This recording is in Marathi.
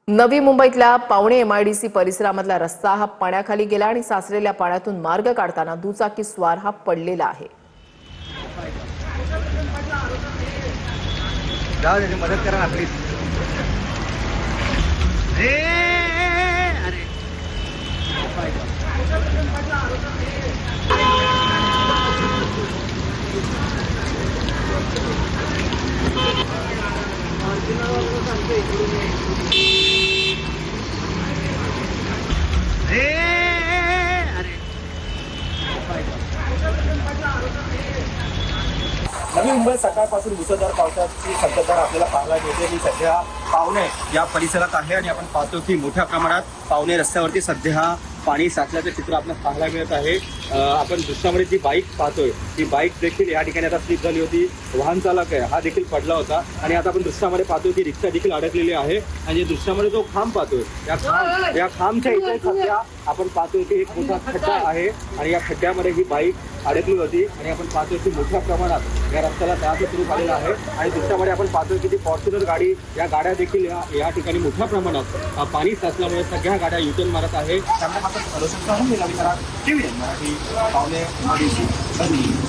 नवी मुंबईतल्या पावणे MIDC परिसरामधला रस्ता हा पाण्याखाली गेला आणि साचलेल्या पाण्यातून मार्ग काढताना दुचाकी स्वार हा पडलेला आहे। मदत करा ना प्लीज। नवी मुंबईत सकाळपासून मुसळधार पावसाची संततधार आपल्याला पाहायला मिळते। मी सध्या पावणे या परिसरात आहे आणि आपण पाहतो की मोठ्या प्रमाणात पावणे रस्त्यावरती सध्या पाणी साचल्याचं चित्र आपल्याला पाहायला मिळत आहे। आपण दृश्यामध्ये जी बाईक पाहतोय ती बाईक देखील या ठिकाणी आता स्लिप झाली होती। वाहन चालक आहे हा देखील पडला होता आणि आता आपण दृश्यामध्ये पाहतोय की रिक्षा देखील अडकलेली आहे आणि दृश्यामध्ये जो खांब पाहतोय या खांबच्या इथे सध्या आपण पाहतोय की एक मोठा खड्डा आहे आणि या खड्ड्यामध्ये ही बाईक अडकली होती आणि आपण पाहतोय की मोठ्या प्रमाणात या रस्त्याला त्रास सुरू झालेला आहे आणि दृश्यामध्ये आपण पाहतोय की ती फॉर्च्युनर गाडी या गाड्या देखील या ठिकाणी मोठ्या प्रमाणात पाणी साचल्यामुळे सगळ्या गाड्या युटर्न मारत आहे। त्यामुळे आपण मराठी पावणे MIDC